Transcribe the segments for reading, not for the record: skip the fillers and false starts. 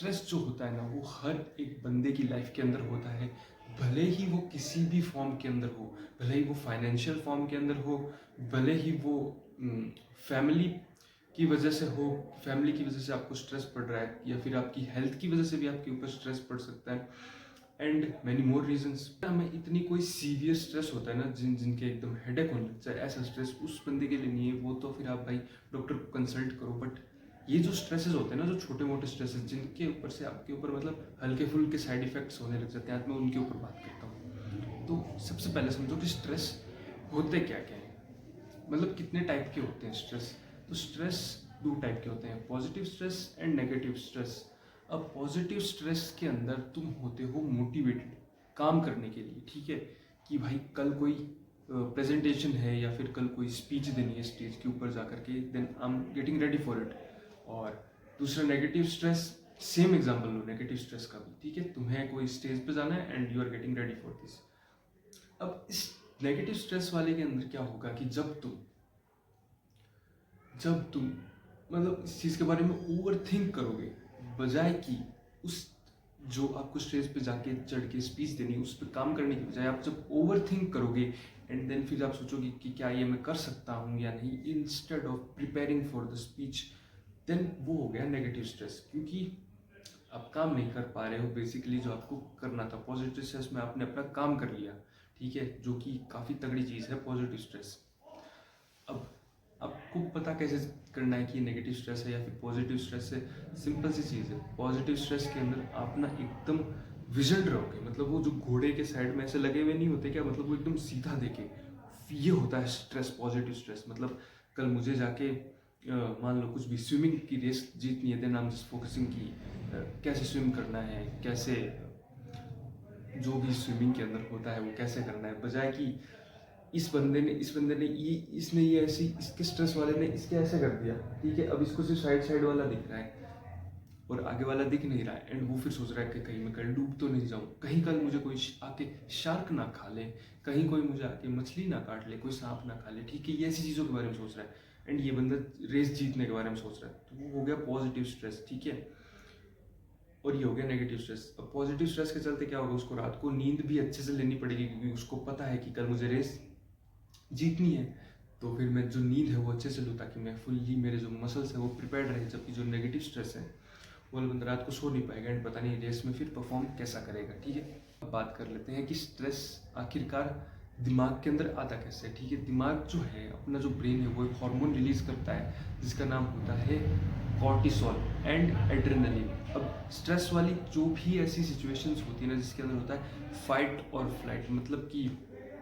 Stress जो होता है ना वो हर एक बंदे की लाइफ के अंदर होता है, भले ही वो किसी भी फॉर्म के अंदर हो, भले ही वो फाइनेंशियल फॉर्म के अंदर हो, भले ही वो फैमिली की वजह से हो, फैमिली की वजह से आपको स्ट्रेस पड़ रहा है, या फिर आपकी हेल्थ की वजह से भी आपके ऊपर स्ट्रेस पड़ सकता है, एंड मैनी मोर रीजंस। हमें इतनी कोई सीवियर स्ट्रेस होता है ना जिनके एकदम हेडेक होने लगता है, ऐसा स्ट्रेस उस बंदे के लिए नहीं है, वो तो फिर आप भाई डॉक्टर को कंसल्ट करो। बट ये जो स्ट्रेसेस होते हैं ना, जो छोटे मोटे स्ट्रेसेस जिनके ऊपर से आपके ऊपर मतलब हल्के फुल्के साइड इफेक्ट्स होने लग जाते हैं, आज मैं उनके ऊपर बात करता हूँ। तो सबसे पहले समझो कि स्ट्रेस होते क्या क्या है, मतलब कितने टाइप के होते हैं स्ट्रेस। तो स्ट्रेस दो टाइप के होते हैं, positive stress and negative stress. अब पॉजिटिव स्ट्रेस के अंदर तुम होते हो मोटिवेटेड काम करने के लिए, ठीक है, कि भाई कल कोई प्रेजेंटेशन है या फिर कल कोई स्पीच देनी है स्टेज के ऊपर जा करके, then I am getting ready for it. और दूसरा नेगेटिव स्ट्रेस, सेम एग्जांपल लो नेगेटिव स्ट्रेस का भी, ठीक है, तुम्हें कोई स्टेज पे जाना है and you are getting ready for this. अब इस नेगेटिव स्ट्रेस वाले के अंदर क्या होगा कि जब तुम मतलब इस चीज़ के बारे में ओवर थिंक करोगे, बजाय कि उस जो आपको स्टेज पे जाके चढ़ के स्पीच देनी है उस पर काम करने की बजाय आप जब ओवर थिंक करोगे एंड देन फिर आप सोचोगे कि क्या ये मैं कर सकता हूँ या नहीं, instead of preparing for the speech, then वो हो गया नेगेटिव स्ट्रेस, क्योंकि आप काम नहीं कर पा रहे हो बेसिकली जो आपको करना था। पॉजिटिव स्ट्रेस में आपने अपना काम कर लिया, ठीक है, जो कि काफ़ी तगड़ी चीज़ है पॉजिटिव स्ट्रेस। अब आपको पता कैसे करना है कि ये नेगेटिव स्ट्रेस है या फिर पॉजिटिव स्ट्रेस है। सिंपल सी चीज़ है, पॉजिटिव स्ट्रेस के अंदर आप ना एकदम विजल्ड रहोगे, मतलब वो जो घोड़े के साइड में ऐसे लगे हुए नहीं होते क्या, मतलब वो एकदम सीधा देखे, ये होता है स्ट्रेस, पॉजिटिव स्ट्रेस। मतलब कल मुझे जाके मान लो कुछ भी स्विमिंग की रेस जीतनी है, then I am just focusing की कैसे स्विम करना है, कैसे जो भी स्विमिंग के अंदर होता है वो कैसे करना है, बजाय कि इस बंदे ने ये इसने ये ऐसी इसके स्ट्रेस वाले ने इसके ऐसे कर दिया, ठीक है, अब इसको सिर्फ साइड साइड वाला दिख रहा है और आगे वाला दिख नहीं रहा है, एंड वो फिर सोच रहा है कि कहीं मैं कल डूब तो नहीं जाऊँ, कहीं कल मुझे कोई आके शार्क ना खा ले, कहीं कोई मुझे आके मछली ना काट ले, कोई सांप ना खा ले, ठीक है, ये ऐसी चीज़ों के बारे में सोच रहा है। एंड ये बंदा रेस जीतने के बारे में सोच रहा है, तो वो हो गया पॉजिटिव स्ट्रेस, ठीक है। और ये हो गया नेगेटिव स्ट्रेस। अब पॉजिटिव स्ट्रेस के चलते क्या होगा, उसको रात को नींद भी अच्छे से लेनी पड़ेगी, क्योंकि उसको पता है कि कल मुझे रेस जीतनी है, तो फिर मैं जो नींद है वो अच्छे से लूँ, ताकि मैं फुल्ली मेरे जो मसल्स है वो प्रिपेयर्ड रहे। जबकि जो नेगेटिव स्ट्रेस है वो बंदा रात को सो नहीं पाएगा एंड पता नहीं रेस में फिर परफॉर्म कैसा करेगा, ठीक है। अब बात कर लेते हैं कि स्ट्रेस आखिरकार दिमाग के अंदर आता कैसे है, ठीक है। दिमाग जो है, अपना जो ब्रेन है, वो एक हार्मोन रिलीज करता है जिसका नाम होता है कॉर्टिसोल एंड एड्रेनलिन। अब स्ट्रेस वाली जो भी ऐसी सिचुएशंस होती है ना जिसके अंदर होता है फाइट और फ्लाइट, मतलब कि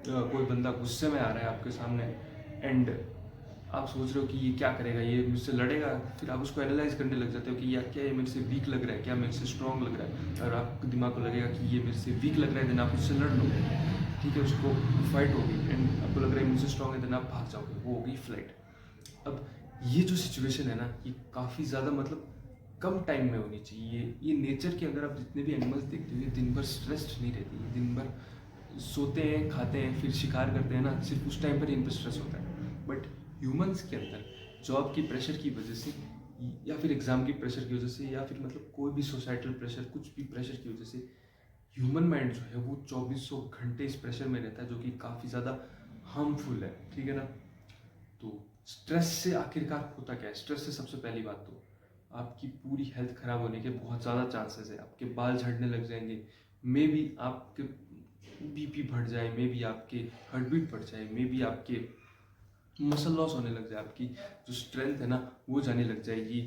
कोई बंदा गुस्से में आ रहा है आपके सामने एंड आप सोच रहे हो कि ये क्या करेगा, ये मुझसे लड़ेगा, फिर आप उसको एनालाइज करने लग जाते हो कि यार क्या ये मेरे से वीक लग रहा है, क्या मेरे से स्ट्रॉन्ग लग रहा है, और आपके दिमाग को लगेगा कि ये मेरे से वीक लग रहा है, देन आप उससे लड़ लोगे, ठीक है, उसको फाइट होगी, एंड आपको लग रहा है मुझसे स्ट्रॉन्ग है, देन आप भाग जाओगे, वो होगी फ्लाइट। अब ये जो सिचुएशन है ना, ये काफ़ी ज़्यादा मतलब कम टाइम में होनी चाहिए। ये नेचर के अंदर आप जितने भी एनिमल्स देखते हो, ये दिन भर स्ट्रेस्ड नहीं रहती, ये दिन भर सोते हैं, खाते हैं, फिर शिकार करते हैं ना, सिर्फ उस टाइम पर इन पर स्ट्रेस होता है। बट ह्यूमंस के अंदर जॉब की प्रेशर की वजह से, या फिर एग्जाम की प्रेशर की वजह से, या फिर मतलब कोई भी सोसाइटल प्रेशर, कुछ भी प्रेशर की वजह से ह्यूमन माइंड जो है वो 2400 घंटे इस प्रेशर में रहता है, जो कि काफ़ी ज़्यादा हार्मफुल है, ठीक है ना। तो स्ट्रेस से आखिरकार होता क्या है, स्ट्रेस से सबसे पहली बात तो आपकी पूरी हेल्थ खराब होने के बहुत ज़्यादा चांसेस है। आपके बाल झड़ने लग जाएंगे, मे बी आपके बीपी बढ़ जाए, मे बी आपके हार्ट बीट बढ़ जाए, मे बी आपके मसल लॉस होने लग जाए, आपकी जो स्ट्रेंथ है ना वो जाने लग जाएगी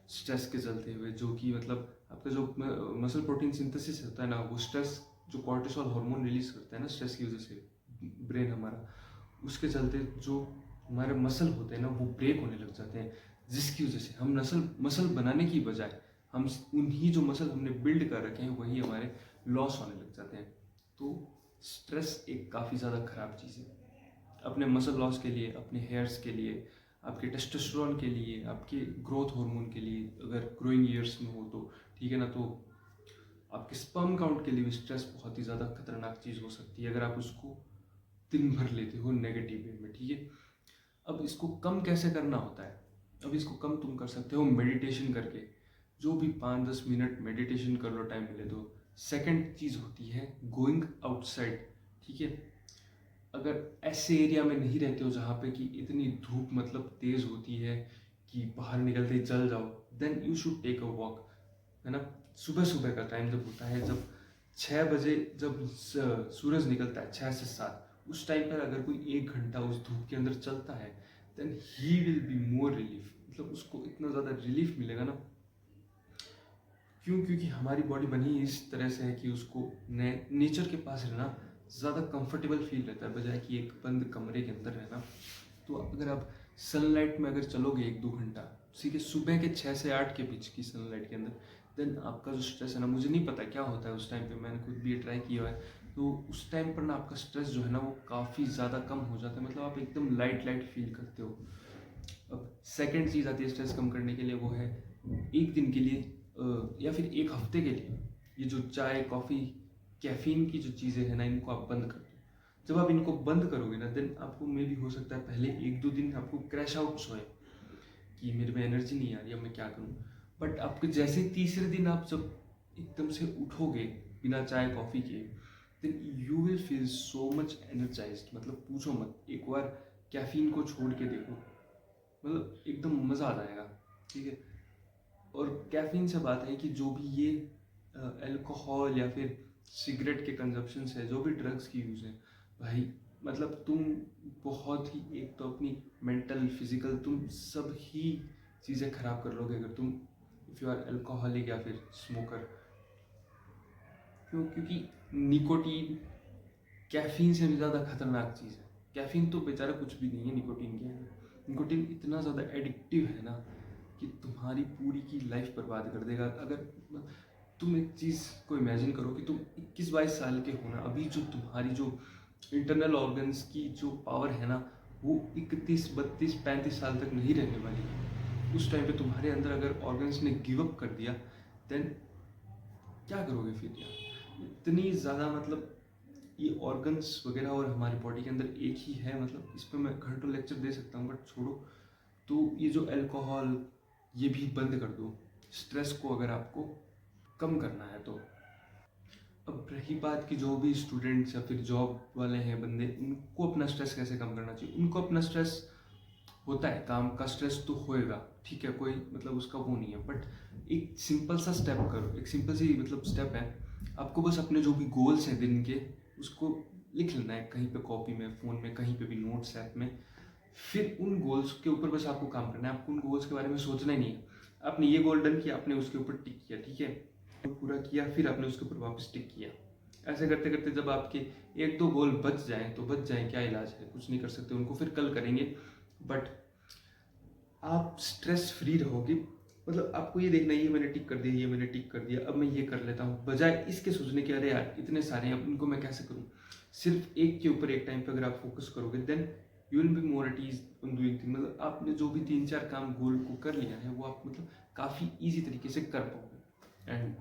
स्ट्रेस के चलते हुए। जो कि मतलब आपका जो मसल प्रोटीन सिंथेसिस होता है ना, वो स्ट्रेस जो कॉर्टिसोल हार्मोन रिलीज करता है ना स्ट्रेस की वजह से ब्रेन हमारा, उसके चलते जो हमारे मसल होते हैं ना वो ब्रेक होने लग जाते हैं, जिसकी वजह से हम मसल बनाने की बजाय हम उन्हीं जो मसल हमने बिल्ड कर रखे हैं वही हमारे लॉस होने लग जाते हैं। तो स्ट्रेस एक काफ़ी ज़्यादा ख़राब चीज़ है, अपने मसल लॉस के लिए, अपने हेयर्स के लिए, आपके टेस्टोस्टेरोन के लिए, आपके ग्रोथ हार्मोन के लिए, अगर ग्रोइंग ईयर्स में हो तो, ठीक है ना। तो आपके स्पर्म काउंट के लिए भी स्ट्रेस बहुत ही ज़्यादा खतरनाक चीज़ हो सकती है अगर आप उसको दिन भर लेते हो नेगेटिव वे में, ठीक है। अब इसको कम कैसे करना होता है, अब इसको कम तुम कर सकते हो मेडिटेशन करके। जो भी 5-10 मिनट मेडिटेशन कर लो टाइम मिले तो। सेकंड चीज़ होती है गोइंग आउटसाइड, ठीक है। अगर ऐसे एरिया में नहीं रहते हो जहाँ पे कि इतनी धूप मतलब तेज़ होती है कि बाहर निकलते ही जल जाओ, then you should take a walk, है ना। सुबह सुबह का टाइम जब होता है, जब 6 बजे जब सूरज निकलता है 6 से 7, उस टाइम पर अगर कोई 1 घंटा उस धूप के अंदर चलता है, then he will be more relief, मतलब उसको इतना ज़्यादा रिलीफ मिलेगा ना। क्यों? क्योंकि हमारी बॉडी बनी इस तरह से है कि उसको नेचर के पास रहना ज़्यादा कंफर्टेबल फील रहता है, बजाय कि एक बंद कमरे के अंदर रहना। तो अगर आप सनलाइट में अगर चलोगे 1-2 घंटा, ठीक है, सुबह के 6 से 8 के बीच की सनलाइट के अंदर, देन आपका जो स्ट्रेस है ना, मुझे नहीं पता क्या होता है उस टाइम पे, मैंने खुद भी ये ट्राई किया है, तो उस टाइम पर ना आपका स्ट्रेस जो है ना वो काफ़ी ज़्यादा कम हो जाता है, मतलब आप एकदम लाइट लाइट फील करते हो। अब सेकंड चीज़ आती है स्ट्रेस कम करने के लिए, वो है एक दिन के लिए या फिर एक हफ्ते के लिए ये जो चाय कॉफ़ी कैफीन की जो चीज़ें हैं ना, इनको आप बंद कर दो। जब आप इनको बंद करोगे ना, देन आपको मे भी हो सकता है पहले 1-2 दिन आपको क्रैश आउट होए कि मेरे में एनर्जी नहीं आ रही, अब मैं क्या करूँ। बट आपके जैसे ही तीसरे दिन आप जब एकदम से उठोगे बिना चाय कॉफ़ी के, then you will feel so much energised, मतलब पूछो मत। एक बार कैफीन को छोड़ के देखो, मतलब एकदम मज़ा आ जाएगा, ठीक है। और कैफीन से बात है कि जो भी ये अल्कोहल या फिर सिगरेट के कंजप्शन है, जो भी ड्रग्स की यूज़ है, भाई मतलब तुम बहुत ही, एक तो अपनी मेंटल फिजिकल तुम सब ही चीज़ें खराब कर लोगे अगर तुम इफ़ यू आर अल्कोहलिक या फिर स्मोकर। क्यों? क्योंकि निकोटीन कैफीन से भी ज़्यादा खतरनाक चीज़ है। कैफीन तो बेचारा कुछ भी नहीं है निकोटीन के अंदर। निकोटीन इतना ज़्यादा एडिक्टिव है ना कि तुम्हारी पूरी की लाइफ बर्बाद कर देगा। अगर तुम एक चीज़ को इमेजिन करो कि तुम 21-22 साल के हो ना, अभी जो तुम्हारी जो इंटरनल ऑर्गन्स की जो पावर है ना, वो 31, 32, 35 साल तक नहीं रहने वाली है। उस टाइम पे तुम्हारे अंदर अगर ऑर्गन्स ने गिव अप कर दिया, देन क्या करोगे फिर यार? इतनी ज़्यादा मतलब ये ऑर्गन्स वगैरह और हमारी बॉडी के अंदर एक ही है, मतलब इस पर मैं घंटों लेक्चर दे सकता हूँ, बट छोड़ो। तो ये जो अल्कोहल, ये भी बंद कर दो स्ट्रेस को अगर आपको कम करना है तो। अब रही बात कि जो भी स्टूडेंट्स या फिर जॉब वाले हैं बंदे, उनको अपना स्ट्रेस कैसे कम करना चाहिए। उनको अपना स्ट्रेस होता है, काम का स्ट्रेस तो होएगा, ठीक है, कोई मतलब उसका वो नहीं है, बट एक सिंपल सा स्टेप करो, एक सिंपल सी मतलब स्टेप है, आपको बस अपने जो भी गोल्स हैं दिन के, उसको लिख लेना है कहीं पे, कॉपी में, फ़ोन में, कहीं पे भी, नोट्स ऐप में। फिर उन गोल्स के ऊपर बस आपको काम करना है, आपको उन गोल्स के बारे में सोचना ही नहीं है। आपने ये गोल डन किया, आपने उसके ऊपर टिक किया, ठीक है, तो पूरा किया, फिर आपने उसके ऊपर वापस टिक किया। ऐसे करते करते जब आपके 1-2 गोल बच जाएं तो बच जाएं, क्या इलाज है, कुछ नहीं कर सकते, उनको फिर कल करेंगे। बट आप स्ट्रेस फ्री रहोगे, मतलब आपको ये देखना है ये मैंने टिक कर दिया, ये मैंने टिक कर दिया, अब मैं ये कर लेता हूँ, बजाय इसके सोचने के अरे यार इतने सारे हैं, अब इनको मैं कैसे करूँ। सिर्फ एक के ऊपर एक टाइम पे अगर आप फोकस करोगे, then you will be more at ease on doing thing, मतलब आपने जो भी 3-4 काम गोल को कर लिया है वो आप मतलब काफ़ी ईजी तरीके से कर पाओगे। एंड